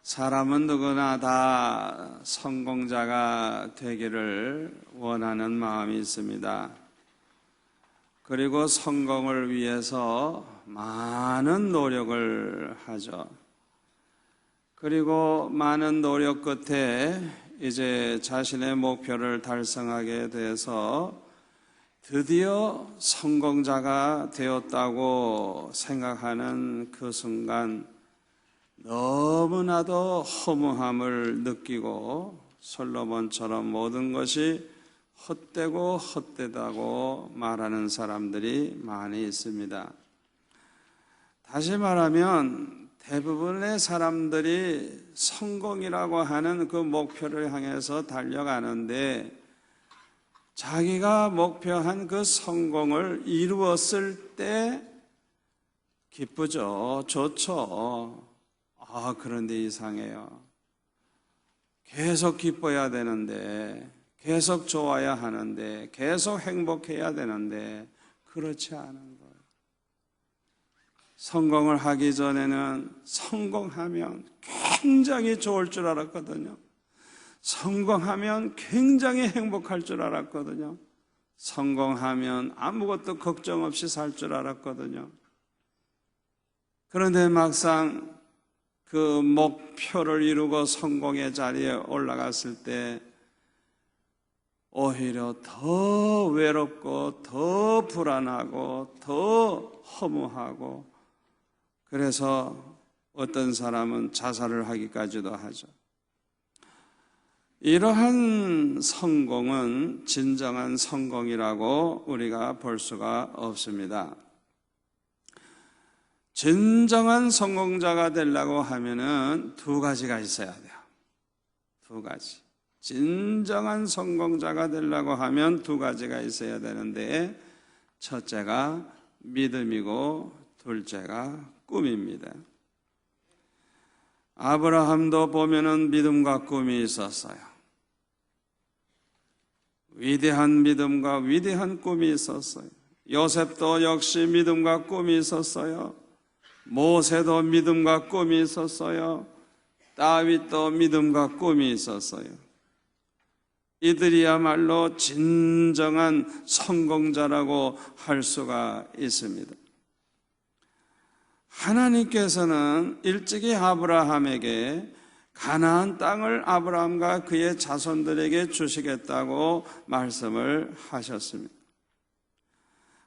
사람은 누구나 다 성공자가 되기를 원하는 마음이 있습니다. 그리고 성공을 위해서 많은 노력을 하죠. 그리고 많은 노력 끝에 이제 자신의 목표를 달성하게 돼서 드디어 성공자가 되었다고 생각하는 그 순간 너무나도 허무함을 느끼고 솔로몬처럼 모든 것이 헛되고 헛되다고 말하는 사람들이 많이 있습니다. 다시 말하면 대부분의 사람들이 성공이라고 하는 그 목표를 향해서 달려가는데 자기가 목표한 그 성공을 이루었을 때 기쁘죠. 좋죠. 그런데 이상해요. 계속 기뻐야 되는데, 계속 좋아야 하는데, 계속 행복해야 되는데 그렇지 않은 거예요. 성공을 하기 전에는 성공하면 굉장히 좋을 줄 알았거든요. 성공하면 굉장히 행복할 줄 알았거든요. 성공하면 아무것도 걱정 없이 살 줄 알았거든요. 그런데 막상 그 목표를 이루고 성공의 자리에 올라갔을 때 오히려 더 외롭고 더 불안하고 더 허무하고, 그래서 어떤 사람은 자살을 하기까지도 하죠. 이러한 성공은 진정한 성공이라고 우리가 볼 수가 없습니다. 진정한 성공자가 되려고 하면은 두 가지가 있어야 돼요. 두 가지. 진정한 성공자가 되려고 하면 두 가지가 있어야 되는데, 첫째가 믿음이고 둘째가 꿈입니다. 아브라함도 보면은 믿음과 꿈이 있었어요. 위대한 믿음과 위대한 꿈이 있었어요. 요셉도 역시 믿음과 꿈이 있었어요. 모세도 믿음과 꿈이 있었어요. 다윗도 믿음과 꿈이 있었어요. 이들이야말로 진정한 성공자라고 할 수가 있습니다. 하나님께서는 일찍이 아브라함에게 가나안 땅을 아브라함과 그의 자손들에게 주시겠다고 말씀을 하셨습니다.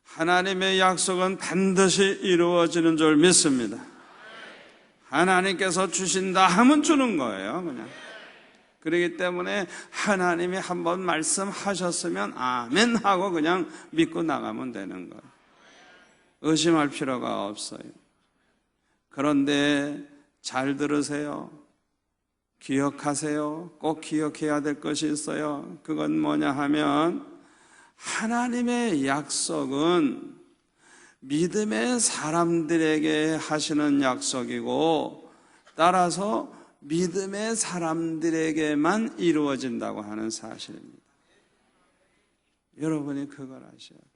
하나님의 약속은 반드시 이루어지는 줄 믿습니다. 하나님께서 주신다 하면 주는 거예요, 그냥. 그렇기 때문에 하나님이 한번 말씀하셨으면 아멘 하고 그냥 믿고 나가면 되는 거예요. 의심할 필요가 없어요. 그런데 잘 들으세요. 기억하세요. 꼭 기억해야 될 것이 있어요. 그건 뭐냐 하면, 하나님의 약속은 믿음의 사람들에게 하시는 약속이고, 따라서 믿음의 사람들에게만 이루어진다고 하는 사실입니다. 여러분이 그걸 아셔야 돼요.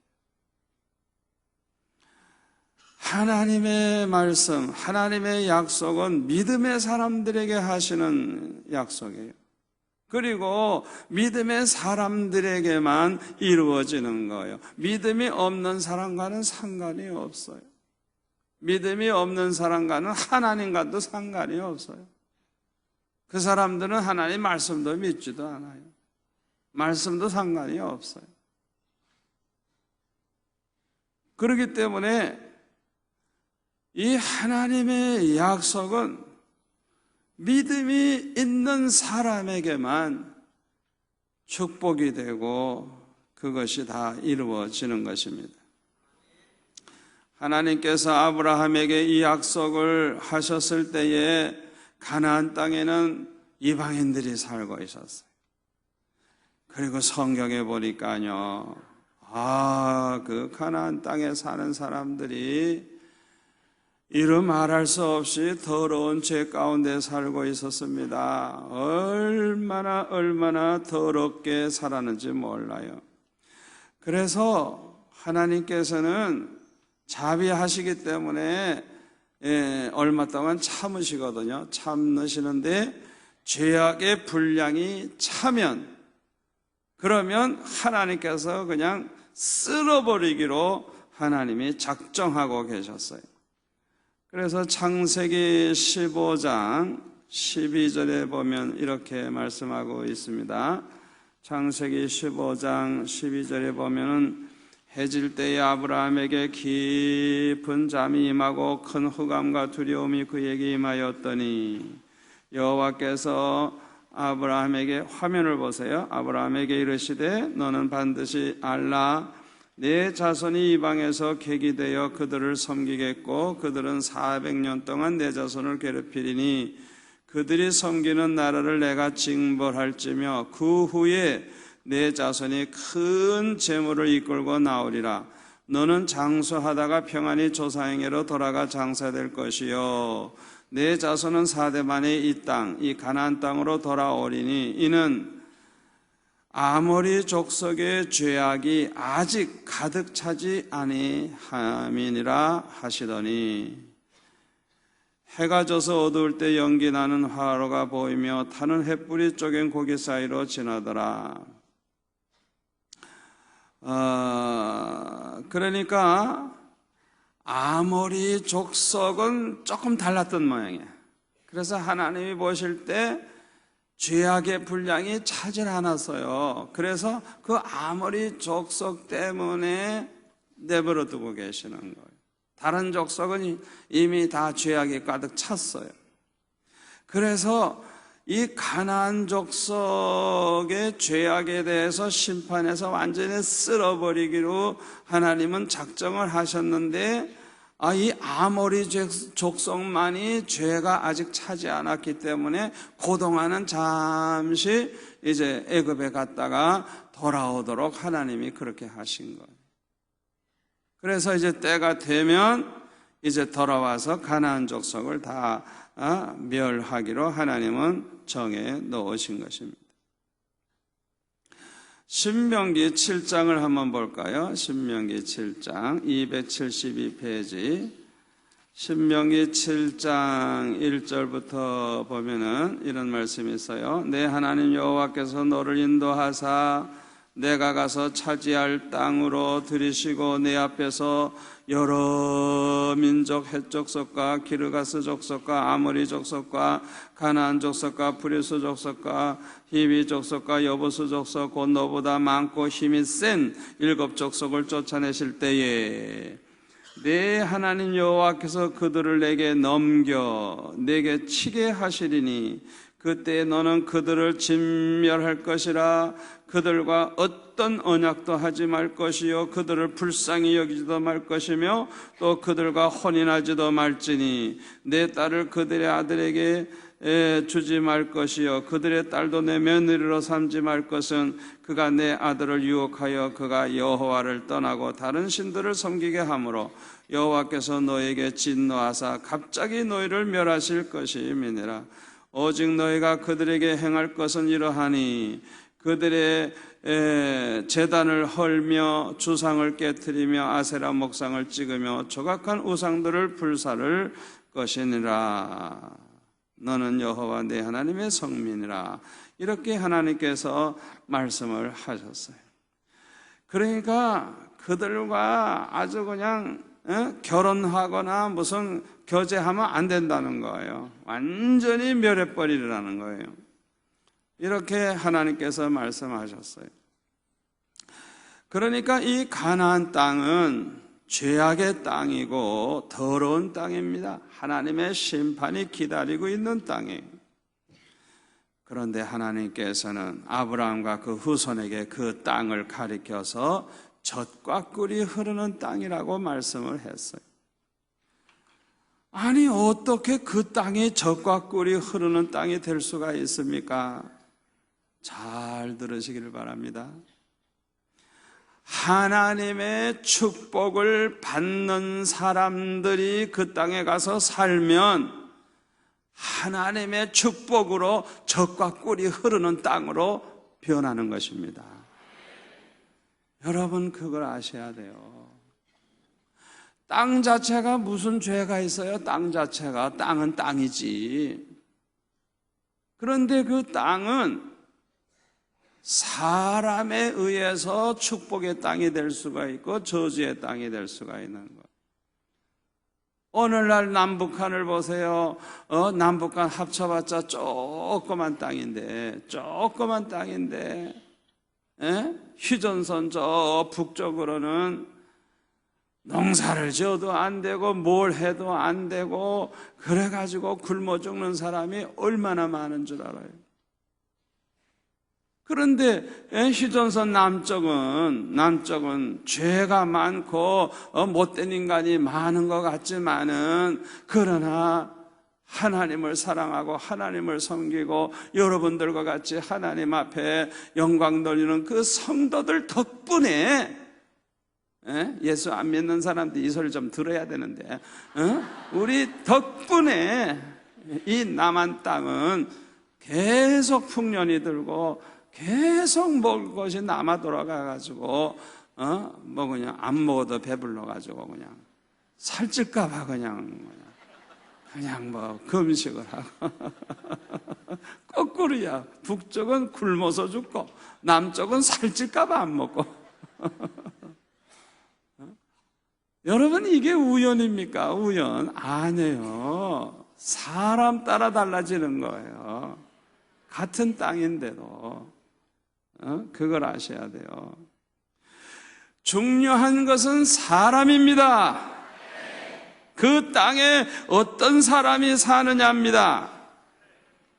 하나님의 말씀, 하나님의 약속은 믿음의 사람들에게 하시는 약속이에요. 그리고 믿음의 사람들에게만 이루어지는 거예요. 믿음이 없는 사람과는 상관이 없어요. 믿음이 없는 사람과는 하나님과도 상관이 없어요. 그 사람들은 하나님 말씀도 믿지도 않아요. 말씀도 상관이 없어요. 그렇기 때문에 이 하나님의 약속은 믿음이 있는 사람에게만 축복이 되고 그것이 다 이루어지는 것입니다. 하나님께서 아브라함에게 이 약속을 하셨을 때에 가나안 땅에는 이방인들이 살고 있었어요. 그리고 성경에 보니까요, 그 가나안 땅에 사는 사람들이 이루 말할 수 없이 더러운 죄 가운데 살고 있었습니다. 얼마나 더럽게 살았는지 몰라요. 그래서 하나님께서는 자비하시기 때문에 얼마 동안 참으시거든요. 참으시는데 죄악의 분량이 차면, 그러면 하나님께서 그냥 쓸어버리기로 하나님이 작정하고 계셨어요. 그래서 창세기 15장 12절에 보면 이렇게 말씀하고 있습니다. 창세기 15장 12절에 보면은 해질 때에 아브라함에게 깊은 잠이 임하고 큰 흑암과 두려움이 그에게 임하였더니 여호와께서 아브라함에게, 화면을 보세요. 아브라함에게 이르시되 너는 반드시 알라, 내 자손이 이방에서 객이 되어 그들을 섬기겠고 그들은 400년 동안 내 자손을 괴롭히리니 그들이 섬기는 나라를 내가 징벌할지며 그 후에 내 자손이 큰 재물을 이끌고 나오리라. 너는 장수하다가 평안히 조상에게로 돌아가 장사될 것이요 내 자손은 4대 만에 이 땅, 이 가나안 땅으로 돌아오리니 이는 아모리 족속의 죄악이 아직 가득 차지 아니함이니라 하시더니 해가 져서 어두울 때 연기 나는 화로가 보이며 타는 횃불이 쪼갠 고기 사이로 지나더라. 그러니까 아모리 족속은 조금 달랐던 모양이에요. 그래서 하나님이 보실 때 죄악의 분량이 차질 않았어요. 그래서 그 아모리 족속 때문에 내버려 두고 계시는 거예요. 다른 족속은 이미 다 죄악이 가득 찼어요. 그래서 이 가나안 족속의 죄악에 대해서 심판해서 완전히 쓸어버리기로 하나님은 작정을 하셨는데, 이 아모리 족속만이 죄가 아직 차지 않았기 때문에 그동안은 잠시 이제 애굽에 갔다가 돌아오도록 하나님이 그렇게 하신 거예요. 그래서 이제 때가 되면 이제 돌아와서 가나안 족속을 다 멸하기로 하나님은 정해 놓으신 것입니다. 신명기 7장을 한번 볼까요? 신명기 7장 272페이지. 신명기 7장 1절부터 보면은 이런 말씀이 있어요. 내 하나님 여호와께서 너를 인도하사 내가 가서 차지할 땅으로 들이시고 내 앞에서 여러 민족 헷 족속과 기르가스 족속과 아모리 족속과 가나안 족속과 브리스 족속과 히비 족속과 여부스 족속 곧 너보다 많고 힘이 센 7 족속을 쫓아내실 때에 내 하나님 여호와께서 그들을 내게 넘겨 내게 치게 하시리니 그때 너는 그들을 진멸할 것이라. 그들과 어떤 언약도 하지 말 것이요 그들을 불쌍히 여기지도 말 것이며 또 그들과 혼인하지도 말지니 내 딸을 그들의 아들에게 주지 말 것이요 그들의 딸도 내 며느리로 삼지 말 것은 그가 내 아들을 유혹하여 그가 여호와를 떠나고 다른 신들을 섬기게 하므로 여호와께서 너에게 진노하사 갑자기 너희를 멸하실 것임이니라. 오직 너희가 그들에게 행할 것은 이러하니 그들의 제단을 헐며 주상을 깨트리며 아세라 목상을 찍으며 조각한 우상들을 불사를 것이니라. 너는 여호와 내 하나님의 성민이라. 이렇게 하나님께서 말씀을 하셨어요. 그러니까 그들과 아주 그냥 결혼하거나 무슨 교제하면 안 된다는 거예요. 완전히 멸해버리라는 거예요. 이렇게 하나님께서 말씀하셨어요. 그러니까 이 가나안 땅은 죄악의 땅이고 더러운 땅입니다. 하나님의 심판이 기다리고 있는 땅이에요. 그런데 하나님께서는 아브라함과 그 후손에게 그 땅을 가리켜서 젖과 꿀이 흐르는 땅이라고 말씀을 했어요. 아니 어떻게 그 땅이 젖과 꿀이 흐르는 땅이 될 수가 있습니까? 잘 들으시기를 바랍니다. 하나님의 축복을 받는 사람들이 그 땅에 가서 살면 하나님의 축복으로 젖과 꿀이 흐르는 땅으로 변하는 것입니다. 여러분 그걸 아셔야 돼요. 땅 자체가 무슨 죄가 있어요? 땅 자체가, 땅은 땅이지. 그런데 그 땅은 사람에 의해서 축복의 땅이 될 수가 있고 저주의 땅이 될 수가 있는 거예요. 오늘날 남북한을 보세요. 남북한 합쳐봤자 조그만 땅인데, 휴전선 저 북쪽으로는 농사를 지어도 안 되고 뭘 해도 안 되고 그래가지고 굶어 죽는 사람이 얼마나 많은 줄 알아요. 그런데 휴전선 남쪽은 죄가 많고 못된 인간이 많은 것 같지만은, 그러나 하나님을 사랑하고 하나님을 섬기고 여러분들과 같이 하나님 앞에 영광 돌리는 그 성도들 덕분에, 예수 안 믿는 사람들이 이 소리를 좀 들어야 되는데, 우리 덕분에 이 남한 땅은 계속 풍년이 들고 계속 먹을 것이 남아 돌아가가지고, 뭐 그냥 안 먹어도 배불러가지고 그냥 살찔까봐 그냥 뭐 금식을 하고. 거꾸로야. 북쪽은 굶어서 죽고 남쪽은 살찔까봐 안 먹고. 여러분, 이게 우연입니까? 우연 아니에요. 사람 따라 달라지는 거예요. 같은 땅인데도. 그걸 아셔야 돼요. 중요한 것은 사람입니다. 그 땅에 어떤 사람이 사느냐입니다.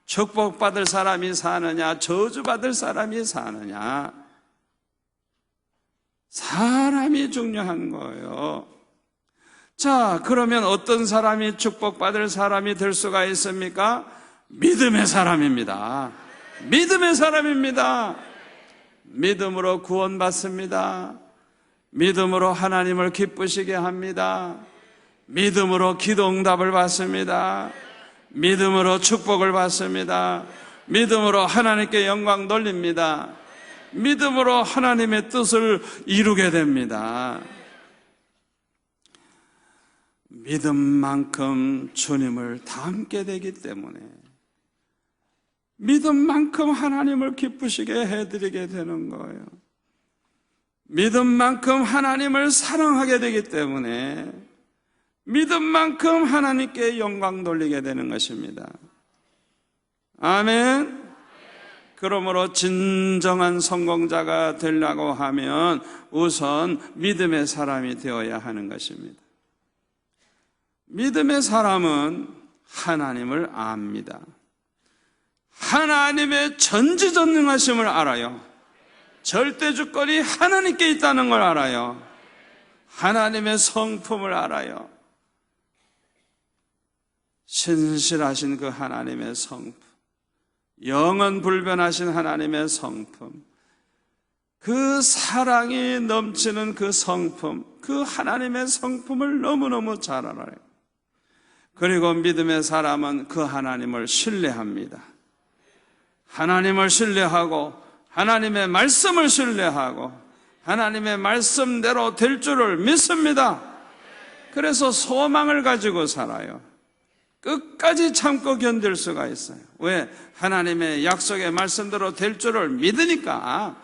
축복받을 사람이 사느냐, 저주받을 사람이 사느냐. 사람이 중요한 거예요. 자, 그러면 어떤 사람이 축복받을 사람이 될 수가 있습니까? 믿음의 사람입니다. 믿음의 사람입니다. 믿음으로 구원받습니다. 믿음으로 하나님을 기쁘시게 합니다. 믿음으로 기도응답을 받습니다. 믿음으로 축복을 받습니다. 믿음으로 하나님께 영광 돌립니다. 믿음으로 하나님의 뜻을 이루게 됩니다. 믿음만큼 주님을 닮게 되기 때문에, 믿음만큼 하나님을 기쁘시게 해드리게 되는 거예요. 믿음만큼 하나님을 사랑하게 되기 때문에 믿음만큼 하나님께 영광 돌리게 되는 것입니다. 아멘. 그러므로 진정한 성공자가 되려고 하면 우선 믿음의 사람이 되어야 하는 것입니다. 믿음의 사람은 하나님을 압니다. 하나님의 전지전능하심을 알아요. 절대주권이 하나님께 있다는 걸 알아요. 하나님의 성품을 알아요. 신실하신 그 하나님의 성품, 영원 불변하신 하나님의 성품, 그 사랑이 넘치는 그 성품, 그 하나님의 성품을 너무너무 잘 알아요. 그리고 믿음의 사람은 그 하나님을 신뢰합니다. 하나님을 신뢰하고 하나님의 말씀을 신뢰하고 하나님의 말씀대로 될 줄을 믿습니다. 그래서 소망을 가지고 살아요. 끝까지 참고 견딜 수가 있어요. 왜? 하나님의 약속의 말씀대로 될 줄을 믿으니까.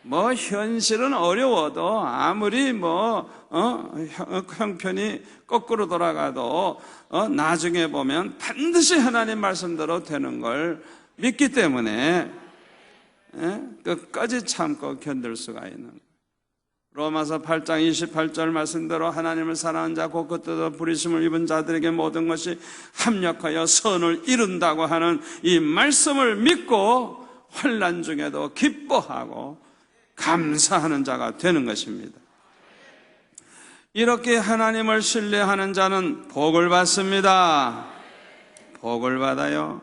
뭐 현실은 어려워도 아무리 형편이 거꾸로 돌아가도 나중에 보면 반드시 하나님 말씀대로 되는 걸 믿기 때문에 끝까지 참고 견딜 수가 있는 거예요. 로마서 8장 28절 말씀대로 하나님을 사랑하는 자 곧 그 뜻대로 부르심을 입은 자들에게 모든 것이 합력하여 선을 이룬다고 하는 이 말씀을 믿고 환난 중에도 기뻐하고 감사하는 자가 되는 것입니다. 이렇게 하나님을 신뢰하는 자는 복을 받습니다. 복을 받아요.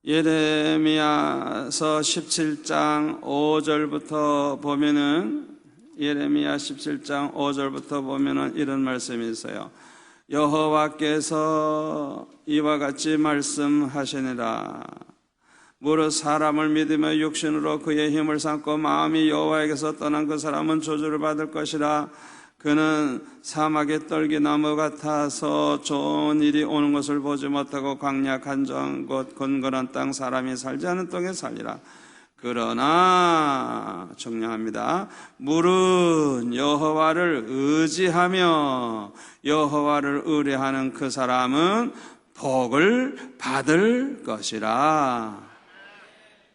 예레미야서 17장 5절부터 보면은, 예레미야 17장 5절부터 보면은 이런 말씀이 있어요. 여호와께서 이와 같이 말씀하시니라. 무릇 사람을 믿으며 육신으로 그의 힘을 삼고 마음이 여호와에게서 떠난 그 사람은 저주를 받을 것이라. 그는 사막의 떨기나무 같아서 좋은 일이 오는 것을 보지 못하고 광야 간정한 곳 건건한 땅 사람이 살지 않은 땅에 살리라. 그러나 정량합니다. 물은 여호와를 의지하며 여호와를 의뢰하는 그 사람은 복을 받을 것이라.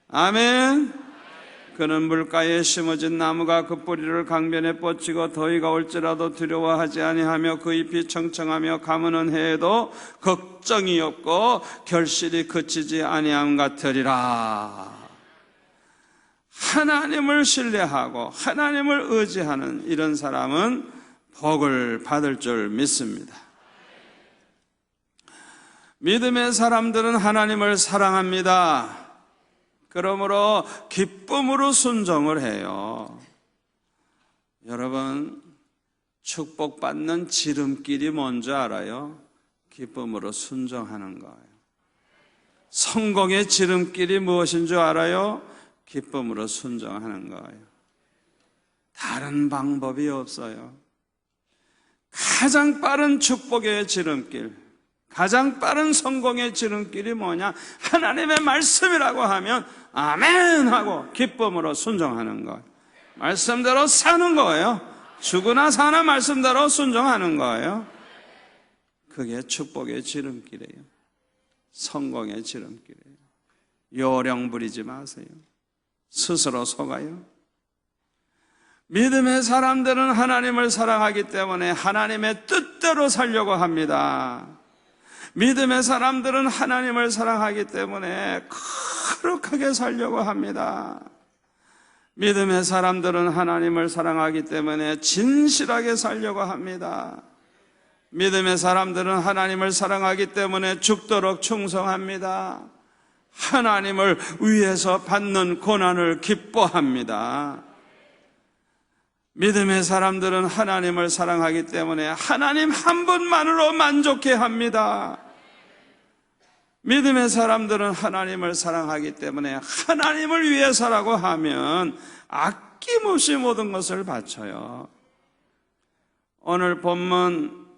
아멘. 그는 물가에 심어진 나무가 그 뿌리를 강변에 뻗치고 더위가 올지라도 두려워하지 아니하며 그 잎이 청청하며 가무는 해에도 걱정이 없고 결실이 그치지 아니함 같으리라. 하나님을 신뢰하고 하나님을 의지하는 이런 사람은 복을 받을 줄 믿습니다. 믿음의 사람들은 하나님을 사랑합니다. 그러므로 기쁨으로 순종을 해요. 여러분, 축복받는 지름길이 뭔지 알아요? 기쁨으로 순종하는 거예요. 성공의 지름길이 무엇인 줄 알아요? 기쁨으로 순종하는 거예요. 다른 방법이 없어요. 가장 빠른 축복의 지름길, 가장 빠른 성공의 지름길이 뭐냐? 하나님의 말씀이라고 하면 아멘 하고 기쁨으로 순종하는 거예요. 말씀대로 사는 거예요. 죽으나 사나 말씀대로 순종하는 거예요. 그게 축복의 지름길이에요. 성공의 지름길이에요. 요령 부리지 마세요. 스스로 속아요. 믿음의 사람들은 하나님을 사랑하기 때문에 하나님의 뜻대로 살려고 합니다. 믿음의 사람들은 하나님을 사랑하기 때문에 거룩하게 살려고 합니다. 믿음의 사람들은 하나님을 사랑하기 때문에 진실하게 살려고 합니다. 믿음의 사람들은 하나님을 사랑하기 때문에 죽도록 충성합니다. 하나님을 위해서 받는 고난을 기뻐합니다. 믿음의 사람들은 하나님을 사랑하기 때문에 하나님 한 분만으로 만족해 합니다. 믿음의 사람들은 하나님을 사랑하기 때문에 하나님을 위해서라고 하면 아낌없이 모든 것을 바쳐요. 오늘 본문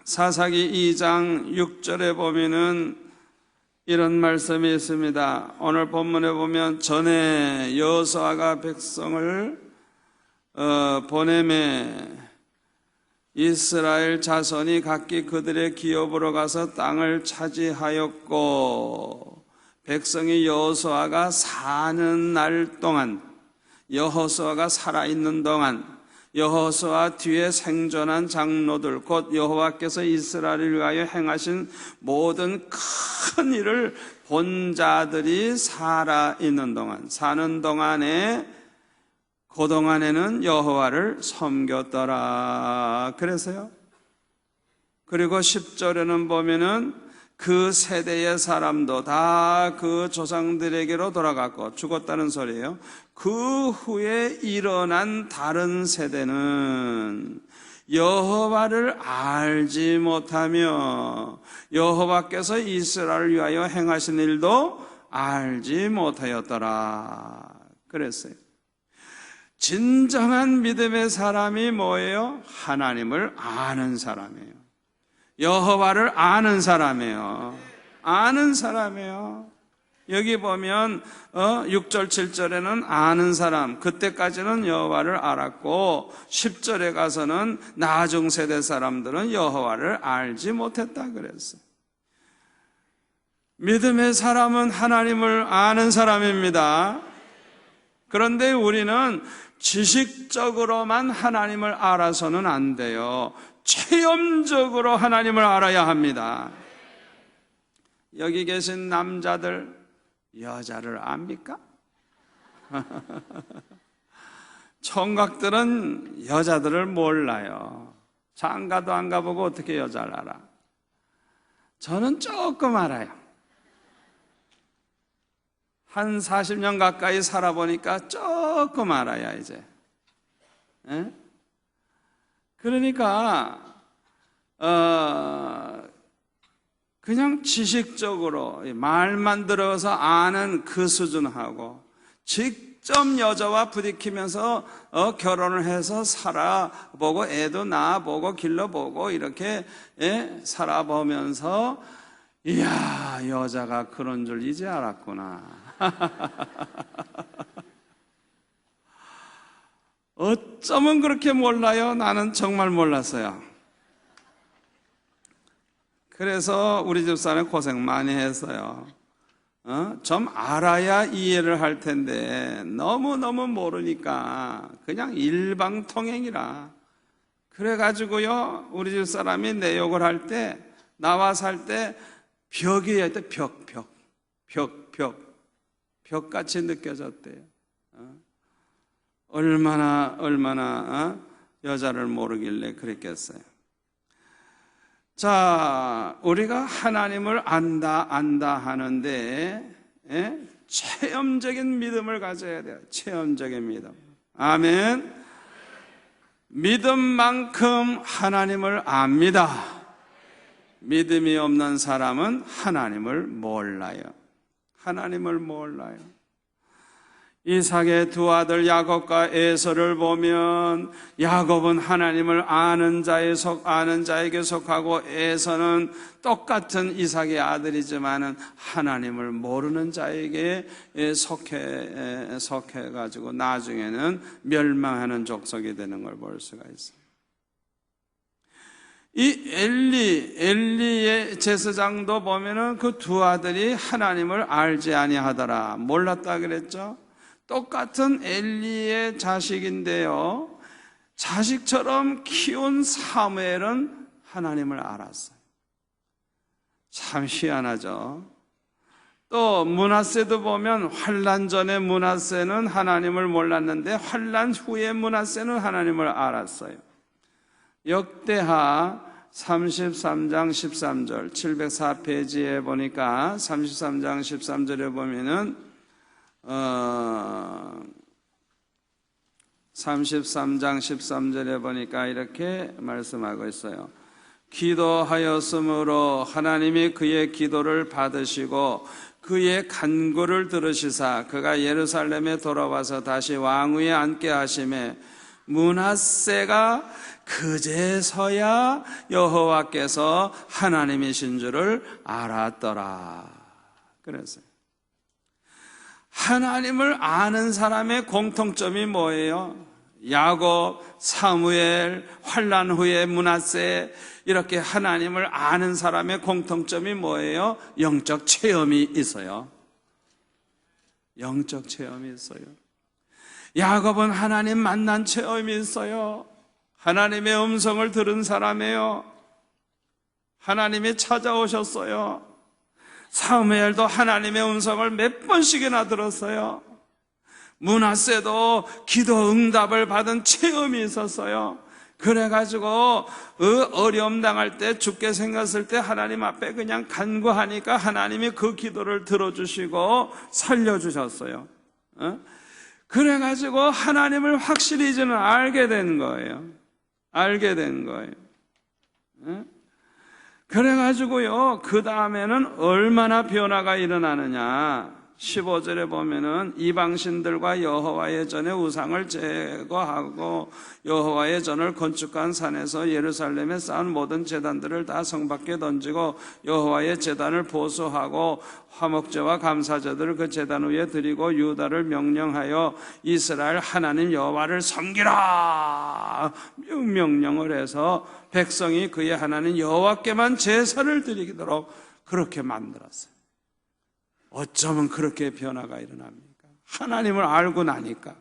사사기 2장 6절에 보면은 이런 말씀이 있습니다. 오늘 본문에 보면 전에 여호수아가 백성을 보내매 이스라엘 자손이 각기 그들의 기업으로 가서 땅을 차지하였고 백성이 여호수아가 사는 날 동안, 여호수아가 살아있는 동안 여호수아 뒤에 생존한 장로들 곧 여호와께서 이스라엘을 위하여 행하신 모든 큰 일을 본 자들이 살아있는 동안, 사는 동안에 그동안에는 여호와를 섬겼더라 그래서요. 그리고 10절에는 보면은 그 세대의 사람도 다 그 조상들에게로 돌아갔고 죽었다는 소리예요. 그 후에 일어난 다른 세대는 여호와를 알지 못하며 여호와께서 이스라엘을 위하여 행하신 일도 알지 못하였더라 그랬어요. 진정한 믿음의 사람이 뭐예요? 하나님을 아는 사람이에요. 여호와를 아는 사람이에요. 아는 사람이에요. 여기 보면 6절 7절에는 아는 사람, 그때까지는 여호와를 알았고 10절에 가서는 나중 세대 사람들은 여호와를 알지 못했다 그랬어요. 믿음의 사람은 하나님을 아는 사람입니다. 그런데 우리는 지식적으로만 하나님을 알아서는 안 돼요. 체험적으로 하나님을 알아야 합니다. 여기 계신 남자들 여자를 압니까? 총각들은 여자들을 몰라요. 장가도 안 가보고 어떻게 여자를 알아? 저는 조금 알아요. 한 40년 가까이 살아보니까 조금 알아야 이제. 에? 그러니까 그냥 지식적으로 말만 들어서 아는 그 수준하고 직접 직접 여자와 부딪히면서 결혼을 해서 살아보고 애도 낳아보고 길러보고 이렇게 살아보면서 이야, 여자가 그런 줄 이제 알았구나. 어쩌면 그렇게 몰라요? 나는 정말 몰랐어요. 그래서 우리 집사는 고생 많이 했어요. 좀 알아야 이해를 할 텐데 너무너무 모르니까 그냥 일방통행이라. 그래가지고요, 우리 집사람이 내 욕을 할 때, 나와 살 때 벽이어야 돼. 벽같이 느껴졌대요. 얼마나 여자를 모르길래 그랬겠어요. 자, 우리가 하나님을 안다 하는데 체험적인 믿음을 가져야 돼요. 체험적인 믿음. 아멘. 믿음만큼 하나님을 압니다. 믿음이 없는 사람은 하나님을 몰라요. 하나님을 몰라요. 이삭의 두 아들 야곱과 에서를 보면 야곱은 하나님을 아는 자에게 속하고 에서는 똑같은 이삭의 아들이지만은 하나님을 모르는 자에게 속해가지고 나중에는 멸망하는 족속이 되는 걸 볼 수가 있어요. 이 엘리의 제사장도 보면은 그 두 아들이 하나님을 알지 아니하더라. 몰랐다 그랬죠? 똑같은 엘리의 자식인데요, 자식처럼 키운 사무엘은 하나님을 알았어요. 참 희한하죠. 또 므낫세도 보면 환난 전에 므낫세는 하나님을 몰랐는데 환난 후에 므낫세는 하나님을 알았어요. 역대하 33장 13절 704페이지에 보니까 33장 13절에 보면은 33장 13절에 보니까 이렇게 말씀하고 있어요. 기도하였으므로 하나님이 그의 기도를 받으시고 그의 간구를 들으시사 그가 예루살렘에 돌아와서 다시 왕위에 앉게 하심에 므낫세가 그제서야 여호와께서 하나님이신 줄을 알았더라. 그랬어요. 하나님을 아는 사람의 공통점이 뭐예요? 야곱, 사무엘, 환난 후에 므낫세, 이렇게 하나님을 아는 사람의 공통점이 뭐예요? 영적 체험이 있어요. 영적 체험이 있어요. 야곱은 하나님 만난 체험이 있어요. 하나님의 음성을 들은 사람이에요. 하나님이 찾아오셨어요. 사무엘도 하나님의 음성을 몇 번씩이나 들었어요. 므낫세도 기도 응답을 받은 체험이 있었어요. 그래가지고 어려움 당할 때, 죽게 생겼을 때 하나님 앞에 그냥 간구하니까 하나님이 그 기도를 들어주시고 살려주셨어요. 그래가지고 하나님을 확실히 이제는 알게 된 거예요. 알게 된 거예요. 그래가지고요, 그 다음에는 얼마나 변화가 일어나느냐. 15절에 보면은 이방신들과 여호와의 전에 우상을 제거하고 여호와의 전을 건축한 산에서 예루살렘에 쌓은 모든 제단들을 다 성 밖에 던지고 여호와의 제단을 보수하고 화목제와 감사제들을 그 제단 위에 드리고 유다를 명령하여 이스라엘 하나님 여호와를 섬기라 명령을 해서 백성이 그의 하나님 여호와께만 제사를 드리도록 그렇게 만들었어요. 어쩌면 그렇게 변화가 일어납니까? 하나님을 알고 나니까.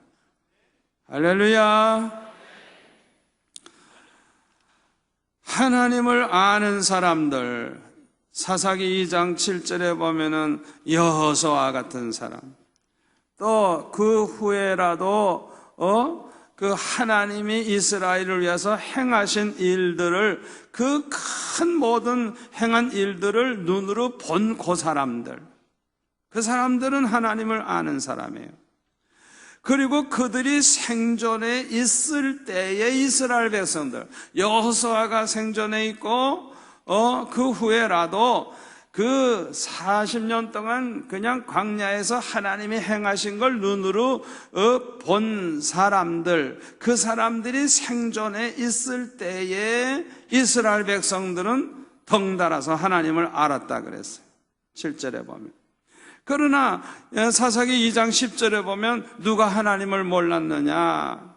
할렐루야. 하나님을 아는 사람들, 사사기 2장 7절에 보면은 여호수아 같은 사람, 또 그 후에라도 그 하나님이 이스라엘을 위해서 행하신 일들을, 그 큰 모든 행한 일들을 눈으로 본 그 사람들, 그 사람들은 하나님을 아는 사람이에요. 그리고 그들이 생존에 있을 때의 이스라엘 백성들, 여호수아가 생존에 있고 그 후에라도 그 40년 동안 그냥 광야에서 하나님이 행하신 걸 눈으로 본 사람들, 그 사람들이 생존해 있을 때에 이스라엘 백성들은 덩달아서 하나님을 알았다 그랬어요. 7절에 보면. 그러나 사사기 2장 10절에 보면 누가 하나님을 몰랐느냐?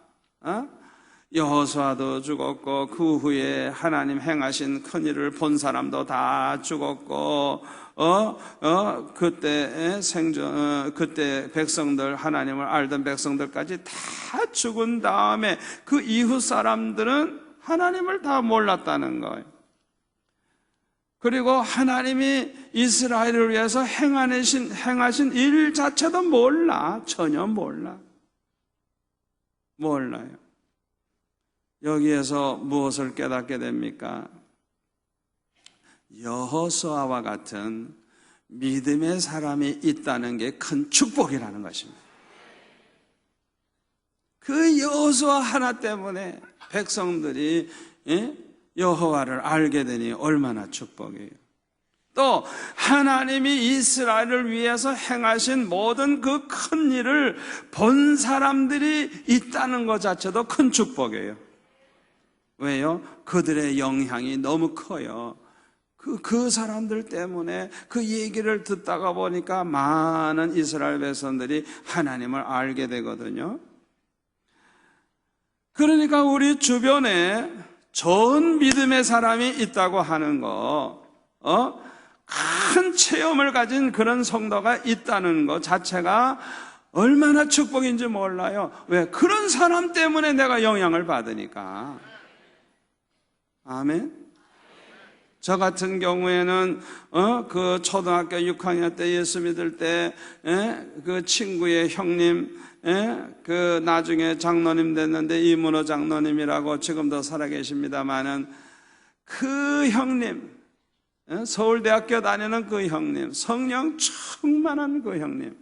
여호수아도 죽었고 그 후에 하나님 행하신 큰 일을 본 사람도 다 죽었고 그때 백성들, 하나님을 알던 백성들까지 다 죽은 다음에 그 이후 사람들은 하나님을 다 몰랐다는 거예요. 그리고 하나님이 이스라엘을 위해서 행하신 일 자체도 몰라. 전혀 몰라요. 여기에서 무엇을 깨닫게 됩니까? 여호수아와 같은 믿음의 사람이 있다는 게 큰 축복이라는 것입니다. 그 여호수아 하나 때문에 백성들이 여호와를 알게 되니 얼마나 축복이에요. 또 하나님이 이스라엘을 위해서 행하신 모든 그 큰 일을 본 사람들이 있다는 것 자체도 큰 축복이에요. 왜요? 그들의 영향이 너무 커요. 그 사람들 때문에 그 얘기를 듣다가 보니까 많은 이스라엘 백성들이 하나님을 알게 되거든요. 그러니까 우리 주변에 좋은 믿음의 사람이 있다고 하는 거, 큰 체험을 가진 그런 성도가 있다는 것 자체가 얼마나 축복인지 몰라요. 왜? 그런 사람 때문에 내가 영향을 받으니까. 아멘. 저 같은 경우에는 그 초등학교 6학년 때 예수 믿을 때 그 친구의 형님, 그 나중에 장로님 됐는데 이문호 장로님이라고 지금도 살아계십니다마는 그 형님, 서울대학교 다니는 그 형님, 성령 충만한 그 형님,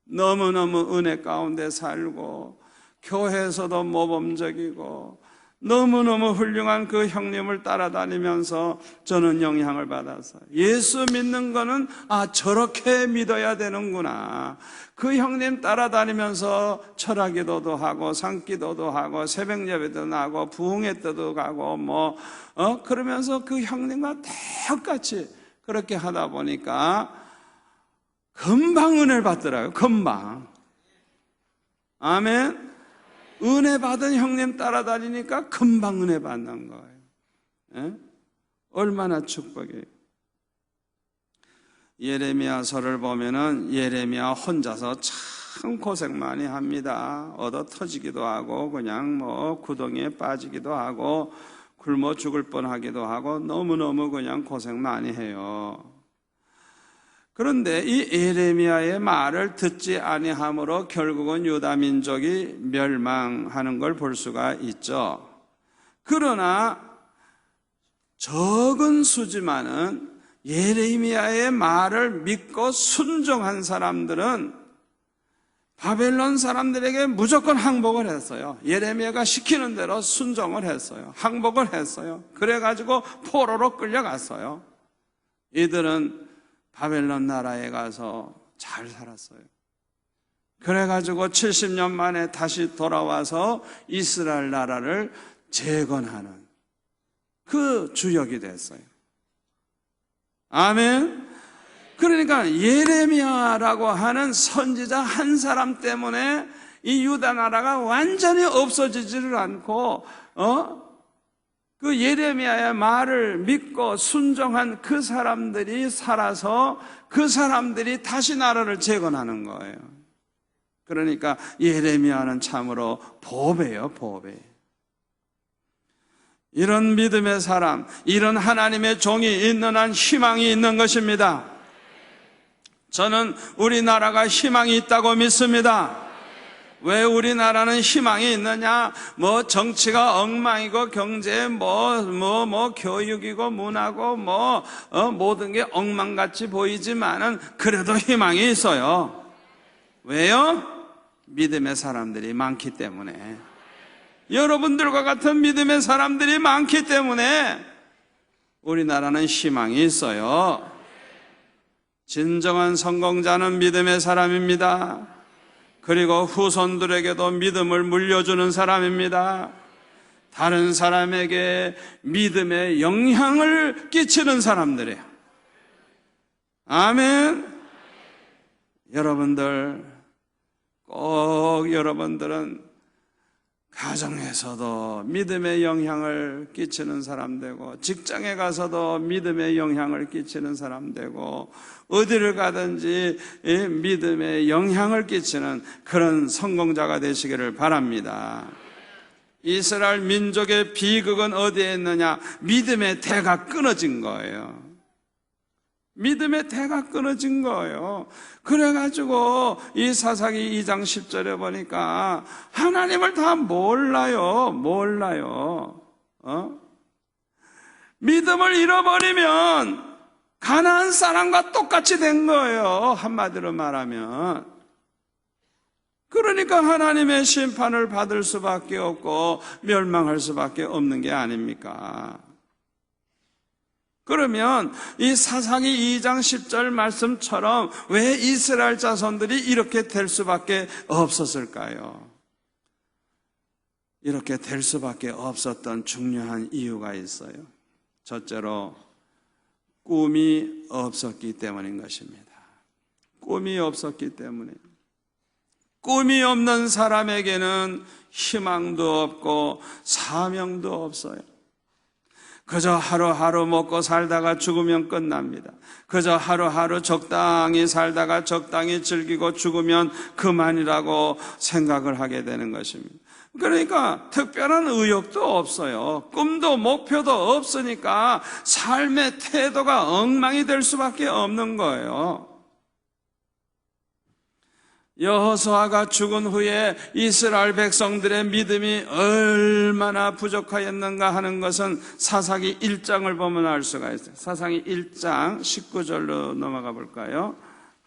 너무너무 은혜 가운데 살고 교회에서도 모범적이고 너무너무 훌륭한 그 형님을 따라다니면서 저는 영향을 받아서 예수 믿는 거는 저렇게 믿어야 되는구나. 그 형님 따라다니면서 철학기도도 하고 산기도도 하고 새벽 예배도 나고 부흥회 때도 가고 그러면서 그 형님과 똑같이 그렇게 하다 보니까 금방 은혜를 받더라고요. 금방. 아멘. 은혜 받은 형님 따라다니니까 금방 은혜 받는 거예요. 얼마나 축복이에요. 예레미야서를 보면은 예레미야 혼자서 참 고생 많이 합니다. 얻어 터지기도 하고 그냥 구덩이에 빠지기도 하고 굶어 죽을 뻔하기도 하고 너무너무 그냥 고생 많이 해요. 그런데 이 예레미야의 말을 듣지 아니함으로 결국은 유다 민족이 멸망하는 걸 볼 수가 있죠. 그러나 적은 수지만은 예레미야의 말을 믿고 순종한 사람들은 바벨론 사람들에게 무조건 항복을 했어요. 예레미야가 시키는 대로 순종을 했어요. 항복을 했어요. 그래가지고 포로로 끌려갔어요. 이들은 바벨론 나라에 가서 잘 살았어요. 그래가지고 70년 만에 다시 돌아와서 이스라엘 나라를 재건하는 그 주역이 됐어요. 아멘. 그러니까 예레미야라고 하는 선지자 한 사람 때문에 이 유다 나라가 완전히 없어지지를 않고 그 예레미야의 말을 믿고 순종한 그 사람들이 살아서 그 사람들이 다시 나라를 재건하는 거예요. 그러니까 예레미야는 참으로 보배예요, 보배. 이런 믿음의 사람, 이런 하나님의 종이 있는 한 희망이 있는 것입니다. 저는 우리나라가 희망이 있다고 믿습니다. 왜 우리나라는 희망이 있느냐? 정치가 엉망이고 경제 교육이고 문화고 모든 게 엉망같이 보이지만은 그래도 희망이 있어요. 왜요? 믿음의 사람들이 많기 때문에. 여러분들과 같은 믿음의 사람들이 많기 때문에 우리나라는 희망이 있어요. 진정한 성공자는 믿음의 사람입니다. 그리고 후손들에게도 믿음을 물려주는 사람입니다. 다른 사람에게 믿음의 영향을 끼치는 사람들이에요. 아멘. 여러분들, 꼭 여러분들은 가정에서도 믿음의 영향을 끼치는 사람 되고, 직장에 가서도 믿음의 영향을 끼치는 사람 되고, 어디를 가든지 믿음의 영향을 끼치는 그런 성공자가 되시기를 바랍니다. 이스라엘 민족의 비극은 어디에 있느냐? 믿음의 대가 끊어진 거예요. 믿음의 대가 끊어진 거예요. 그래가지고 이 사사기 2장 10절에 보니까 하나님을 다 몰라요. 믿음을 잃어버리면 가나안 사람과 똑같이 된 거예요. 한마디로 말하면. 그러니까 하나님의 심판을 받을 수밖에 없고 멸망할 수밖에 없는 게 아닙니까? 그러면 이 사사기 2장 10절 말씀처럼 왜 이스라엘 자손들이 이렇게 될 수밖에 없었을까요? 이렇게 될 수밖에 없었던 중요한 이유가 있어요. 첫째로 꿈이 없었기 때문인 것입니다. 꿈이 없었기 때문에. 꿈이 없는 사람에게는 희망도 없고 사명도 없어요. 그저 하루하루 먹고 살다가 죽으면 끝납니다. 그저 하루하루 적당히 살다가 적당히 즐기고 죽으면 그만이라고 생각을 하게 되는 것입니다. 그러니까 특별한 의욕도 없어요. 꿈도 목표도 없으니까 삶의 태도가 엉망이 될 수밖에 없는 거예요. 여호수아가 죽은 후에 이스라엘 백성들의 믿음이 얼마나 부족하였는가 하는 것은 사사기 1장을 보면 알 수가 있어요. 사사기 1장 19절로 넘어가 볼까요?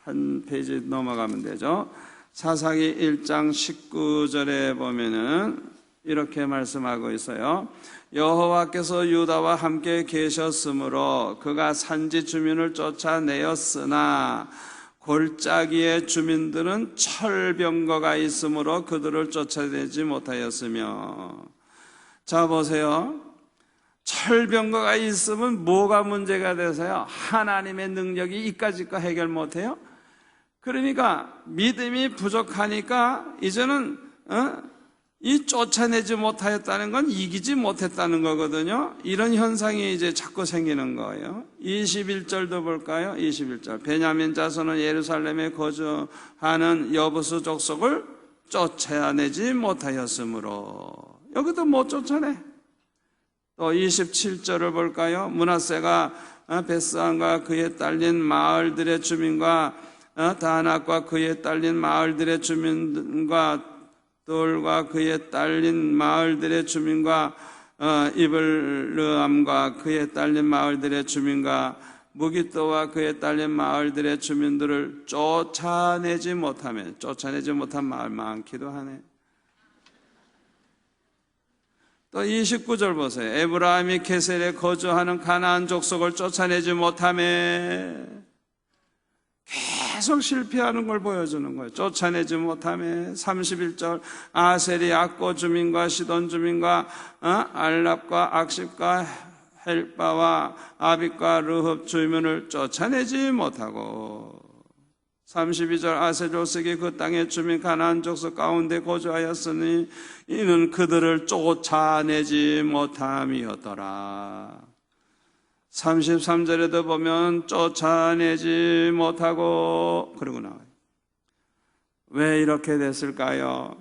한 페이지 넘어가면 되죠. 사사기 1장 19절에 보면은 이렇게 말씀하고 있어요. 여호와께서 유다와 함께 계셨으므로 그가 산지 주민을 쫓아내었으나 골짜기의 주민들은 철병거가 있으므로 그들을 쫓아내지 못하였으며. 자 보세요. 철병거가 있으면 뭐가 문제가 돼서요? 하나님의 능력이 이까짓 거 해결 못해요? 그러니까 믿음이 부족하니까 이제는 이 쫓아내지 못하였다는 건 이기지 못했다는 거거든요. 이런 현상이 이제 자꾸 생기는 거예요. 21절도 볼까요? 21절. 베냐민 자손은 예루살렘에 거주하는 여부수 족속을 쫓아내지 못하였으므로. 여기도 못 쫓아내. 또 27절을 볼까요? 므낫세가 베스안과 그에 딸린 마을들의 주민과 다낙과 그에 딸린 마을들의 주민과 돌과 그에 딸린 마을들의 주민과 이블르암과 그에 딸린 마을들의 주민과 무기또와 그에 딸린 마을들의 주민들을 쫓아내지 못하면, 쫓아내지 못한 마을 많기도 하네. 또 29절 보세요. 에브라임이 게셀에 거주하는 가나안 족속을 쫓아내지 못하면, 계속 실패하는 걸 보여주는 거예요. 쫓아내지 못하면. 31절. 아셀이 악고 주민과 시돈 주민과 알랍과 악십과 헬바와 아빅과 르흡 주민을 쫓아내지 못하고. 32절. 아셀 족속이 그 땅의 주민 가나안 족속 가운데 거주하였으니 이는 그들을 쫓아내지 못함이었더라. 33절에도 보면 쫓아내지 못하고 그러고 나와요. 왜 이렇게 됐을까요?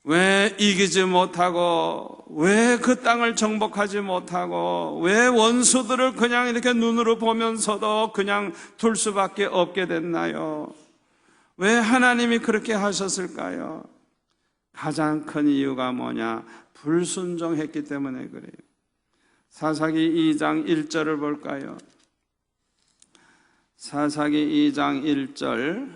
왜 이기지 못하고, 왜 그 땅을 정복하지 못하고, 왜 원수들을 그냥 이렇게 눈으로 보면서도 그냥 둘 수밖에 없게 됐나요? 왜 하나님이 그렇게 하셨을까요? 가장 큰 이유가 뭐냐? 불순종했기 때문에 그래요. 사사기 2장 1절을 볼까요? 사사기 2장 1절.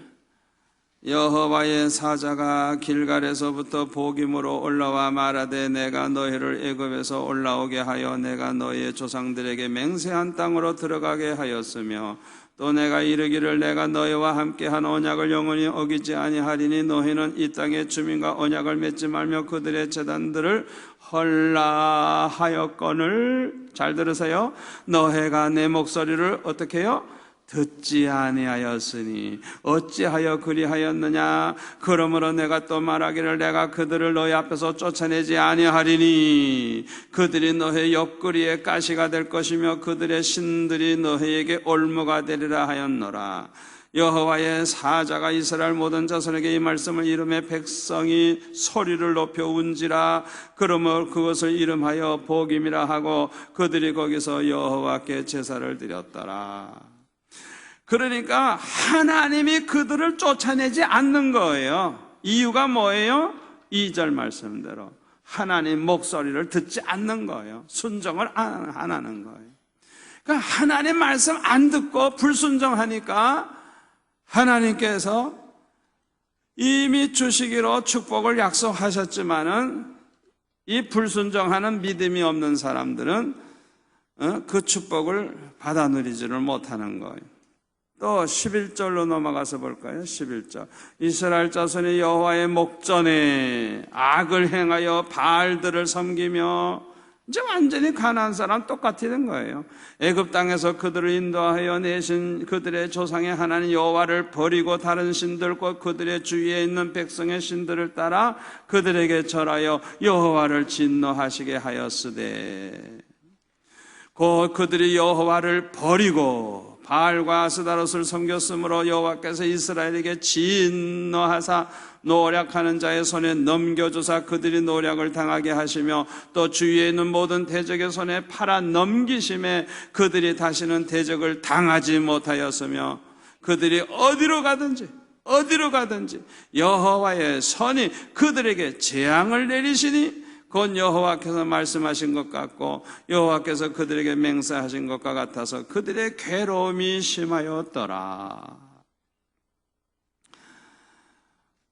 여호와의 사자가 길갈에서부터 복임으로 올라와 말하되 내가 너희를 애굽에서 올라오게 하여 내가 너희의 조상들에게 맹세한 땅으로 들어가게 하였으며 또 내가 이르기를 내가 너희와 함께한 언약을 영원히 어기지 아니하리니 너희는 이 땅의 주민과 언약을 맺지 말며 그들의 제단들을 헐라하였거늘. 잘 들으세요. 너희가 내 목소리를 어떻게 해요? 듣지 아니하였으니 어찌하여 그리하였느냐. 그러므로 내가 또 말하기를 내가 그들을 너희 앞에서 쫓아내지 아니하리니 그들이 너희 옆구리에 가시가 될 것이며 그들의 신들이 너희에게 올무가 되리라 하였노라. 여호와의 사자가 이스라엘 모든 자손에게 이 말씀을 이름해 백성이 소리를 높여 운지라. 그러므로 그것을 이름하여 복임이라 하고 그들이 거기서 여호와께 제사를 드렸더라. 그러니까 하나님이 그들을 쫓아내지 않는 거예요. 이유가 뭐예요? 2절 말씀대로 하나님 목소리를 듣지 않는 거예요. 순종을 안 하는 거예요. 그러니까 하나님 말씀 안 듣고 불순종하니까 하나님께서 이미 주시기로 축복을 약속하셨지만은 이 불순종하는 믿음이 없는 사람들은 그 축복을 받아 누리지를 못하는 거예요. 또 11절로 넘어가서 볼까요? 11절. 이스라엘 자손이 여호와의 목전에 악을 행하여 바알들을 섬기며, 이제 완전히 가나안 사람 똑같이 된 거예요. 애굽 땅에서 그들을 인도하여 내신 그들의 조상의 하나님 여호와를 버리고 다른 신들과 그들의 주위에 있는 백성의 신들을 따라 그들에게 절하여 여호와를 진노하시게 하였으되 곧 그들이 여호와를 버리고 바알과 아스다롯을 섬겼으므로 여호와께서 이스라엘에게 진노하사 노략하는 자의 손에 넘겨주사 그들이 노략을 당하게 하시며 또 주위에 있는 모든 대적의 손에 팔아 넘기심에 그들이 다시는 대적을 당하지 못하였으며 그들이 어디로 가든지 여호와의 손이 그들에게 재앙을 내리시니 곧 여호와께서 말씀하신 것 같고 여호와께서 그들에게 맹세하신 것과 같아서 그들의 괴로움이 심하였더라.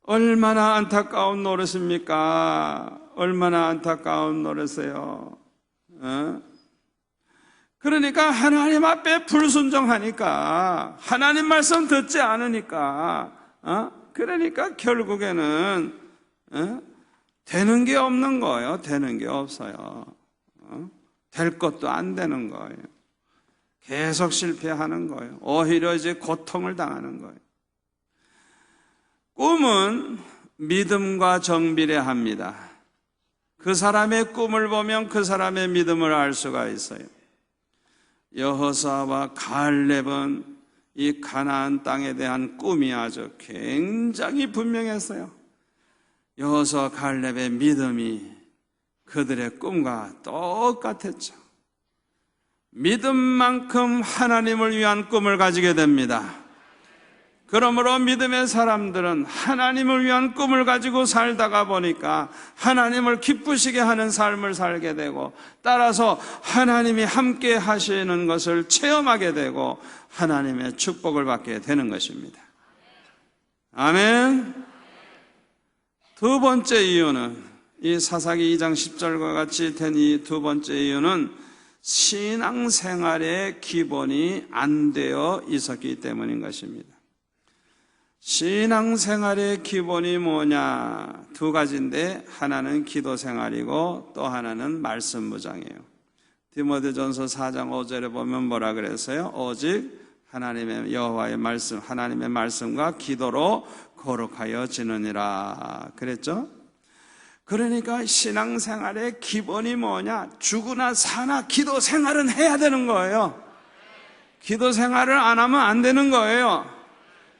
얼마나 안타까운 노릇입니까? 얼마나 안타까운 노릇이에요. 그러니까 하나님 앞에 불순종하니까, 하나님 말씀 듣지 않으니까, 그러니까 결국에는 되는 게 없는 거예요. 되는 게 없어요. 될 것도 안 되는 거예요. 계속 실패하는 거예요. 오히려 이제 고통을 당하는 거예요. 꿈은 믿음과 정비례합니다. 그 사람의 꿈을 보면 그 사람의 믿음을 알 수가 있어요. 여호수아와 갈렙은 이 가나안 땅에 대한 꿈이 아주 굉장히 분명했어요. 여호수아 갈렙의 믿음이 그들의 꿈과 똑같았죠. 믿음만큼 하나님을 위한 꿈을 가지게 됩니다. 그러므로 믿음의 사람들은 하나님을 위한 꿈을 가지고 살다가 보니까 하나님을 기쁘시게 하는 삶을 살게 되고, 따라서 하나님이 함께 하시는 것을 체험하게 되고 하나님의 축복을 받게 되는 것입니다. 아멘. 두 번째 이유는, 이 사사기 2장 10절과 같이 된 이 두 번째 이유는 신앙생활의 기본이 안 되어 있었기 때문인 것입니다. 신앙생활의 기본이 뭐냐? 두 가지인데 하나는 기도생활이고 또 하나는 말씀무장이에요. 디모데전서 4장 5절에 보면 뭐라 그랬어요? 오직 하나님의 여호와의 말씀, 하나님의 말씀과 기도로 거룩하여지느니라 그랬죠? 그러니까 신앙생활의 기본이 뭐냐? 죽으나 사나 기도생활은 해야 되는 거예요. 기도생활을 안 하면 안 되는 거예요.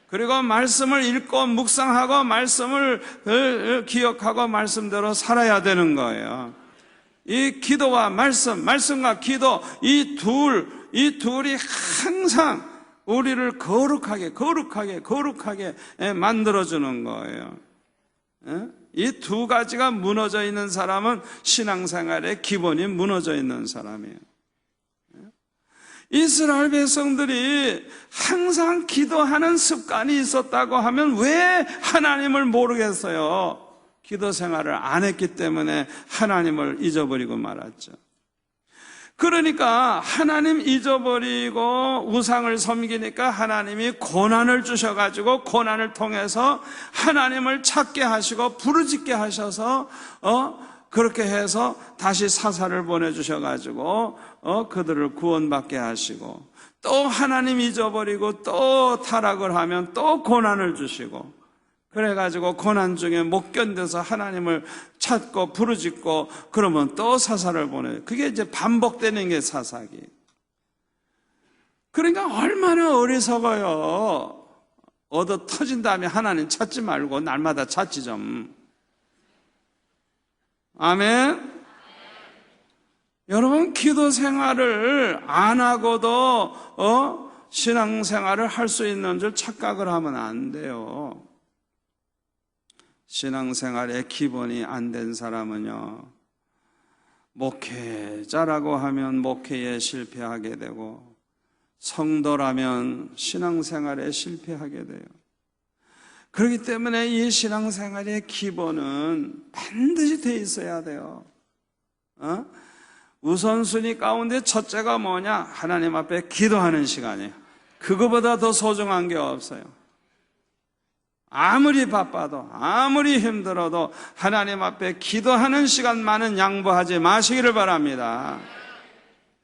그리고 말씀을 읽고 묵상하고 말씀을 기억하고 말씀대로 살아야 되는 거예요. 이 기도와 말씀과 기도, 이 둘이 항상 우리를 거룩하게 만들어주는 거예요. 이 두 가지가 무너져 있는 사람은 신앙생활의 기본이 무너져 있는 사람이에요. 이스라엘 백성들이 항상 기도하는 습관이 있었다고 하면 왜 하나님을 모르겠어요? 기도 생활을 안 했기 때문에 하나님을 잊어버리고 말았죠. 그러니까 하나님 잊어버리고 우상을 섬기니까 하나님이 고난을 주셔가지고 고난을 통해서 하나님을 찾게 하시고 부르짖게 하셔서 그렇게 해서 다시 사사를 보내주셔가지고 그들을 구원받게 하시고, 또 하나님 잊어버리고 또 타락을 하면 또 고난을 주시고, 그래가지고 고난 중에 못 견뎌서 하나님을 찾고 부르짖고 그러면 또 사사를 보내요. 그게 이제 반복되는 게 사사기. 그러니까 얼마나 어리석어요. 얻어 터진 다음에 하나님 찾지 말고 날마다 찾지 좀. 아멘. 여러분, 기도 생활을 안 하고도 신앙 생활을 할 수 있는 줄 착각을 하면 안 돼요. 신앙 생활의 기본이 안 된 사람은요, 목회자라고 하면 목회에 실패하게 되고, 성도라면 신앙 생활에 실패하게 돼요. 그렇기 때문에 이 신앙 생활의 기본은 반드시 돼 있어야 돼요. 우선순위 가운데 첫째가 뭐냐? 하나님 앞에 기도하는 시간이에요. 그거보다 더 소중한 게 없어요. 아무리 바빠도 아무리 힘들어도 하나님 앞에 기도하는 시간만은 양보하지 마시기를 바랍니다.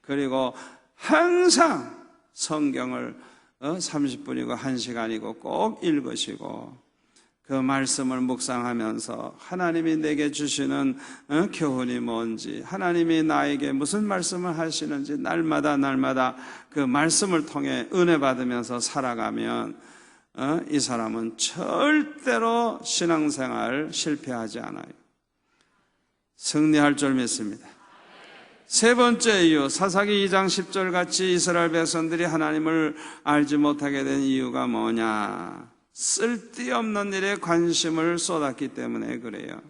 그리고 항상 성경을 30분이고 1시간이고 꼭 읽으시고, 그 말씀을 묵상하면서 하나님이 내게 주시는 교훈이 뭔지, 하나님이 나에게 무슨 말씀을 하시는지 날마다 그 말씀을 통해 은혜 받으면서 살아가면 이 사람은 절대로 신앙생활 실패하지 않아요. 승리할 줄 믿습니다. 세 번째 이유, 사사기 2장 10절 같이 이스라엘 백성들이 하나님을 알지 못하게 된 이유가 뭐냐? 쓸데없는 일에 관심을 쏟았기 때문에 그래요.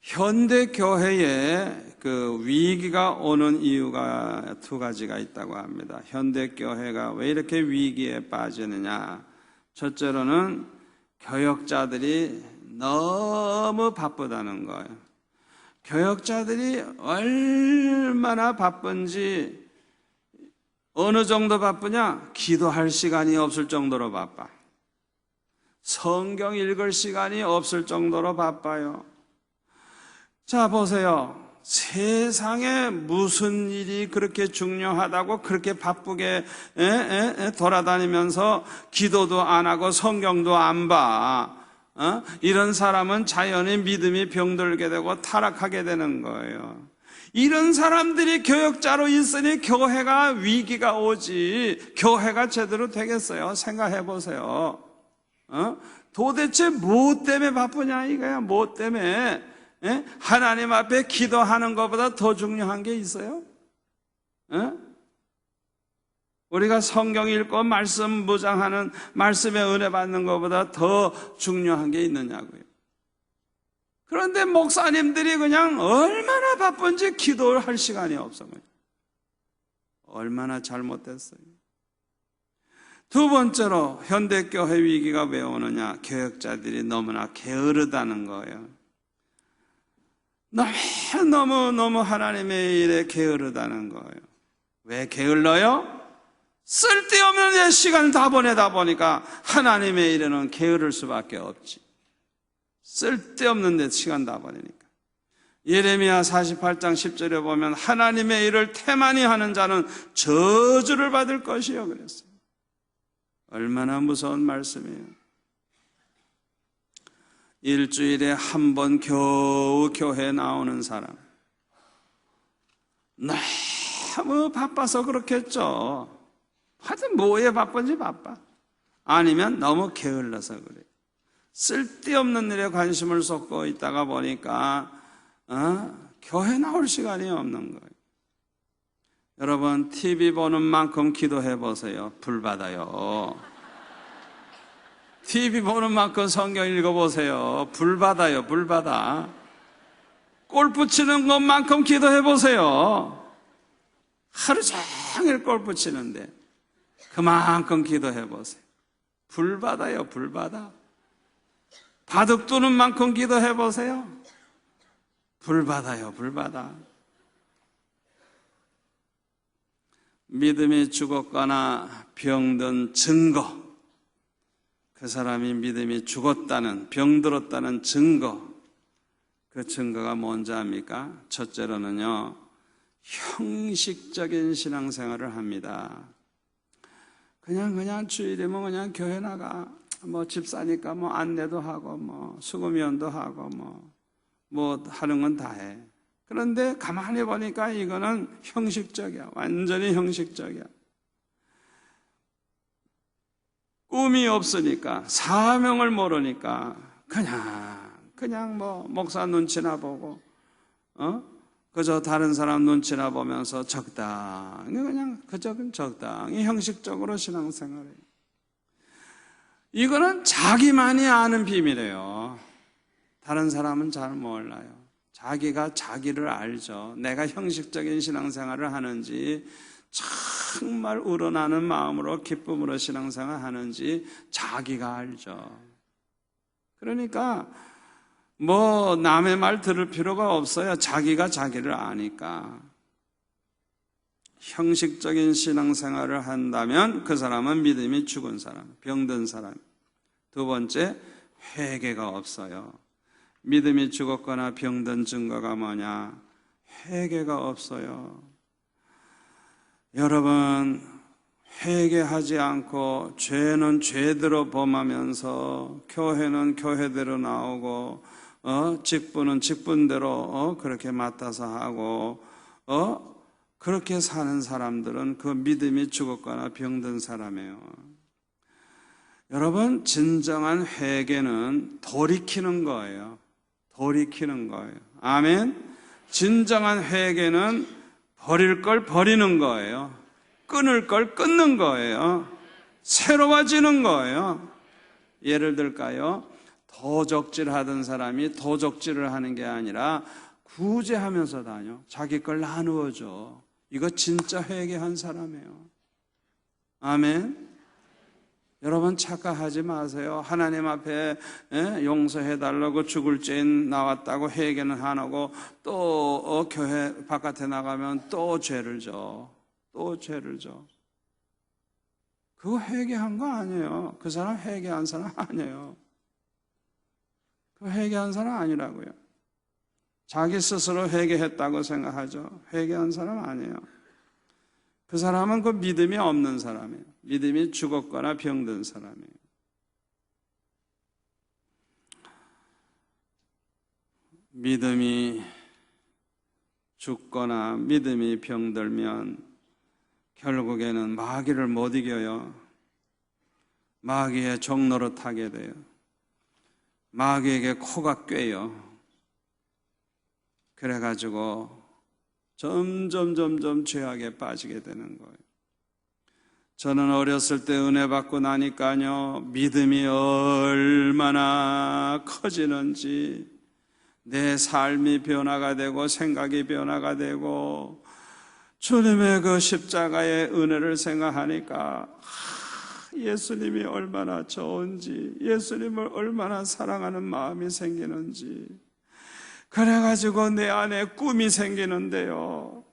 현대 교회에 그 위기가 오는 이유가 두 가지가 있다고 합니다. 현대 교회가 왜 이렇게 위기에 빠지느냐? 첫째로는 교역자들이 너무 바쁘다는 거예요. 교역자들이 얼마나 바쁜지, 어느 정도 바쁘냐? 기도할 시간이 없을 정도로 바빠. 성경 읽을 시간이 없을 정도로 바빠요. 자, 보세요. 세상에 무슨 일이 그렇게 중요하다고 그렇게 바쁘게 돌아다니면서 기도도 안 하고 성경도 안 봐. 이런 사람은 자연히 믿음이 병들게 되고 타락하게 되는 거예요. 이런 사람들이 교역자로 있으니 교회가 위기가 오지 교회가 제대로 되겠어요? 생각해 보세요. 도대체 뭐 때문에 바쁘냐 이거야. 뭐 때문에? 하나님 앞에 기도하는 것보다 더 중요한 게 있어요? 우리가 성경 읽고 말씀 묵상하는, 말씀에 은혜 받는 것보다 더 중요한 게 있느냐고요. 그런데 목사님들이 그냥 얼마나 바쁜지 기도를 할 시간이 없어요. 얼마나 잘못됐어요. 두 번째로 현대교회 위기가 왜 오느냐? 교역자들이 너무나 게으르다는 거예요. 너무 하나님의 일에 게으르다는 거예요. 왜 게을러요? 쓸데없는 내 시간을 다 보내다 보니까 하나님의 일에는 게으를 수밖에 없지. 쓸데없는 데 시간 다 보내니까. 예레미야 48장 10절에 보면 하나님의 일을 태만히 하는 자는 저주를 받을 것이요 그랬어요. 얼마나 무서운 말씀이에요. 일주일에 한 번 겨우 교회에 나오는 사람, 너무 바빠서 그렇겠죠. 하여튼 뭐에 바쁜지 바빠. 아니면 너무 게을러서 그래요. 쓸데없는 일에 관심을 쏟고 있다가 보니까 교회 나올 시간이 없는 거예요. 여러분, TV 보는 만큼 기도해 보세요. 불 받아요. TV 보는 만큼 성경 읽어보세요. 불 받아요. 불 받아. 골프 치는 것만큼 기도해 보세요. 하루 종일 골프 치는데 그만큼 기도해 보세요. 불 받아요, 불 받아. 바둑 두는 만큼 기도해 보세요. 불 받아요, 불 받아. 믿음이 죽었거나 병든 증거, 그 사람이 믿음이 죽었다는, 병들었다는 증거, 그 증거가 뭔지 압니까? 첫째로는요, 형식적인 신앙생활을 합니다. 그냥 주일이면 그냥 교회 나가, 집사니까 안내도 하고, 수금위원도 하고, 하는 건 다 해. 그런데 가만히 보니까 이거는 형식적이야. 완전히 형식적이야. 꿈이 없으니까, 사명을 모르니까, 그냥 목사 눈치나 보고, 그저 다른 사람 눈치나 보면서 적당히 형식적으로 신앙생활해요. 이거는 자기만이 아는 비밀이에요. 다른 사람은 잘 몰라요. 자기가 자기를 알죠. 내가 형식적인 신앙생활을 하는지, 정말 우러나는 마음으로 기쁨으로 신앙생활 하는지 자기가 알죠. 그러니까 남의 말 들을 필요가 없어요. 자기가 자기를 아니까. 형식적인 신앙생활을 한다면 그 사람은 믿음이 죽은 사람, 병든 사람. 두 번째, 회개가 없어요. 믿음이 죽었거나 병든 증거가 뭐냐? 회개가 없어요. 여러분, 회개하지 않고 죄는 죄대로 범하면서 교회는 교회대로 나오고 직분은 직분대로 그렇게 맡아서 하고 그렇게 사는 사람들은 그 믿음이 죽었거나 병든 사람이에요. 여러분, 진정한 회개는 돌이키는 거예요. 돌이키는 거예요. 아멘. 진정한 회개는 버릴 걸 버리는 거예요. 끊을 걸 끊는 거예요. 새로워지는 거예요. 예를 들까요? 도적질 하던 사람이 도적질을 하는 게 아니라 구제하면서 다녀. 자기 걸 나누어줘. 이거 진짜 회개한 사람이에요. 아멘. 여러분, 착각하지 마세요. 하나님 앞에 용서해달라고 죽을 죄인 나왔다고 회개는 안 하고 또 교회 바깥에 나가면 또 죄를 져. 또 죄를 져. 그거 회개한 거 아니에요. 그 사람 회개한 사람 아니에요. 그 회개한 사람 아니라고요. 자기 스스로 회개했다고 생각하죠. 회개한 사람 아니에요. 그 사람은 그 믿음이 없는 사람이에요. 믿음이 죽었거나 병든 사람이에요. 믿음이 죽거나 믿음이 병들면 결국에는 마귀를 못 이겨요. 마귀의 종로로 타게 돼요. 마귀에게 코가 꿰요. 그래가지고 점점 죄악에 빠지게 되는 거예요. 저는 어렸을 때 은혜 받고 나니까요, 믿음이 얼마나 커지는지, 내 삶이 변화가 되고 생각이 변화가 되고 주님의 그 십자가의 은혜를 생각하니까 예수님이 얼마나 좋은지, 예수님을 얼마나 사랑하는 마음이 생기는지, 그래가지고 내 안에 꿈이 생기는데요,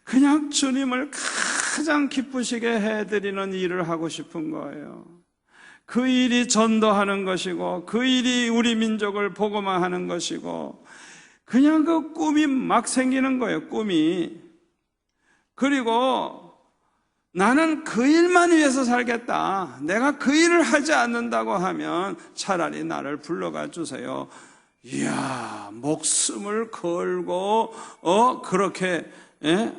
그냥 주님을 가장 기쁘시게 해드리는 일을 하고 싶은 거예요. 그 일이 전도하는 것이고, 그 일이 우리 민족을 복음화하는 것이고, 그냥 그 꿈이 막 생기는 거예요. 꿈이. 그리고 나는 그 일만 위해서 살겠다. 내가 그 일을 하지 않는다고 하면 차라리 나를 불러가 주세요. 이야, 목숨을 걸고 그렇게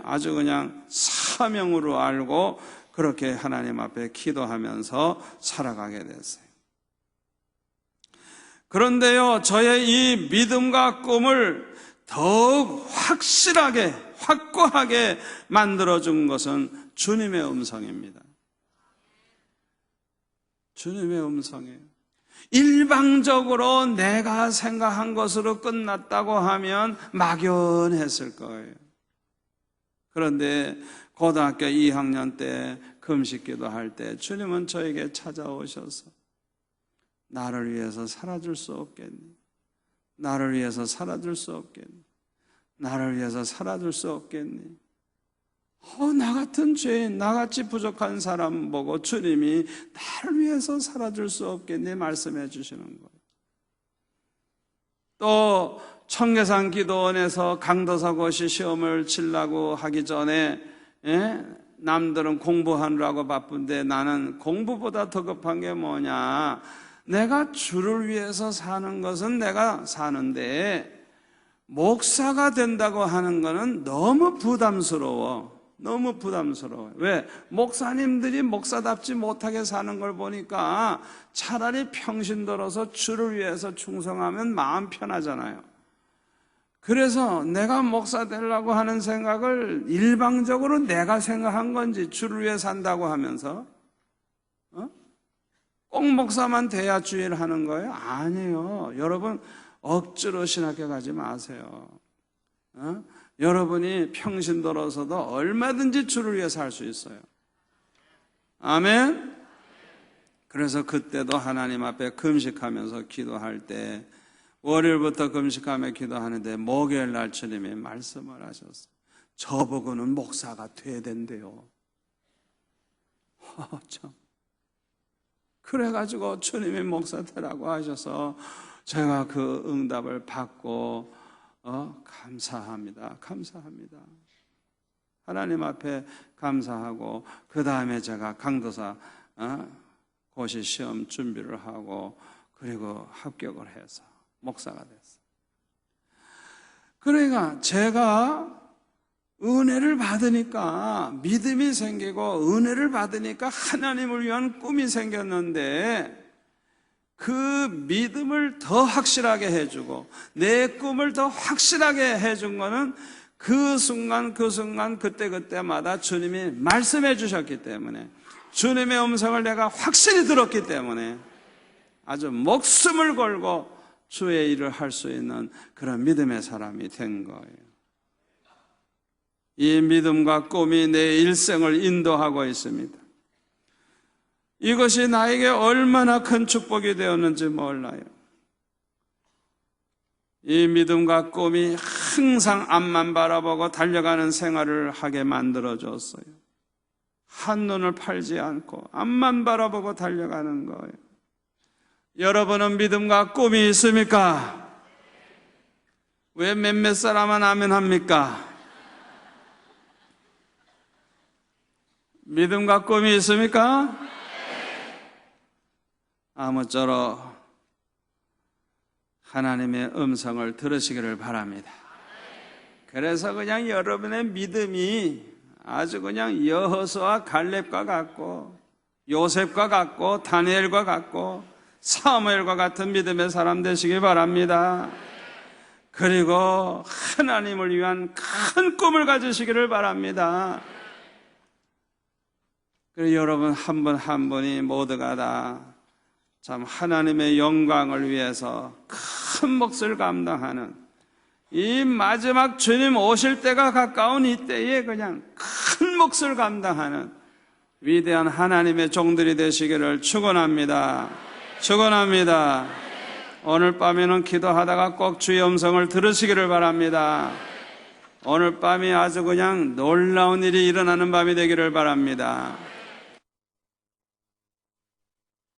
아주 그냥 사명으로 알고 그렇게 하나님 앞에 기도하면서 살아가게 됐어요. 그런데요, 저의 이 믿음과 꿈을 더욱 확실하게, 확고하게 만들어준 것은 주님의 음성입니다. 주님의 음성이에요. 일방적으로 내가 생각한 것으로 끝났다고 하면 막연했을 거예요. 그런데 고등학교 2학년 때 금식기도 할 때 주님은 저에게 찾아오셔서 나를 위해서 살아줄 수 없겠니? 나를 위해서 살아줄 수 없겠니? 나를 위해서 살아줄 수 없겠니? 나 같은 죄인, 나같이 부족한 사람 보고 주님이 나를 위해서 살아줄 수 없겠니? 말씀해 주시는 거예요. 또 청계산 기도원에서 강도사고시 시험을 치려고 하기 전에 남들은 공부하느라고 바쁜데 나는 공부보다 더 급한 게 뭐냐? 내가 주를 위해서 사는 것은 내가 사는데 목사가 된다고 하는 것은 너무 부담스러워. 너무 부담스러워요. 왜? 목사님들이 목사답지 못하게 사는 걸 보니까 차라리 평신 들어서 주를 위해서 충성하면 마음 편하잖아요. 그래서 내가 목사 되려고 하는 생각을 일방적으로 내가 생각한 건지 주를 위해 산다고 하면서 꼭 목사만 돼야 주일 하는 거예요? 아니에요. 여러분 억지로 신학교 가지 마세요. 여러분이 평신 들어서도 얼마든지 주를 위해 살 수 있어요. 아멘. 그래서 그때도 하나님 앞에 금식하면서 기도할 때 월요일부터 금식하며 기도하는데 목요일 날 주님이 말씀을 하셨어요. 저보고는 목사가 돼야 된대요. 참. 그래가지고 주님이 목사 되라고 하셔서 제가 그 응답을 받고 감사합니다. 감사합니다. 하나님 앞에 감사하고 그 다음에 제가 강도사 고시 시험 준비를 하고 그리고 합격을 해서 목사가 됐어요. 그러니까 제가 은혜를 받으니까 믿음이 생기고 은혜를 받으니까 하나님을 위한 꿈이 생겼는데 그 믿음을 더 확실하게 해주고 내 꿈을 더 확실하게 해준 거는 그 순간 그때마다 주님이 말씀해 주셨기 때문에 주님의 음성을 내가 확실히 들었기 때문에 아주 목숨을 걸고 주의 일을 할 수 있는 그런 믿음의 사람이 된 거예요. 이 믿음과 꿈이 내 일생을 인도하고 있습니다. 이것이 나에게 얼마나 큰 축복이 되었는지 몰라요. 이 믿음과 꿈이 항상 앞만 바라보고 달려가는 생활을 하게 만들어줬어요. 한눈을 팔지 않고 앞만 바라보고 달려가는 거예요. 여러분은 믿음과 꿈이 있습니까? 왜 몇몇 사람은 아멘 합니까? 믿음과 꿈이 있습니까? 아무쪼록 하나님의 음성을 들으시기를 바랍니다. 그래서 그냥 여러분의 믿음이 아주 그냥 여호수아 갈렙과 같고 요셉과 같고 다니엘과 같고 사무엘과 같은 믿음의 사람 되시기 바랍니다. 그리고 하나님을 위한 큰 꿈을 가지시기를 바랍니다. 그리고 여러분 한 분 한 분이 모두가 다 참 하나님의 영광을 위해서 큰 몫을 감당하는 이 마지막 주님 오실 때가 가까운 이때에 그냥 큰 몫을 감당하는 위대한 하나님의 종들이 되시기를 축원합니다. 축원합니다. 오늘 밤에는 기도하다가 꼭 주의 음성을 들으시기를 바랍니다. 오늘 밤이 아주 그냥 놀라운 일이 일어나는 밤이 되기를 바랍니다.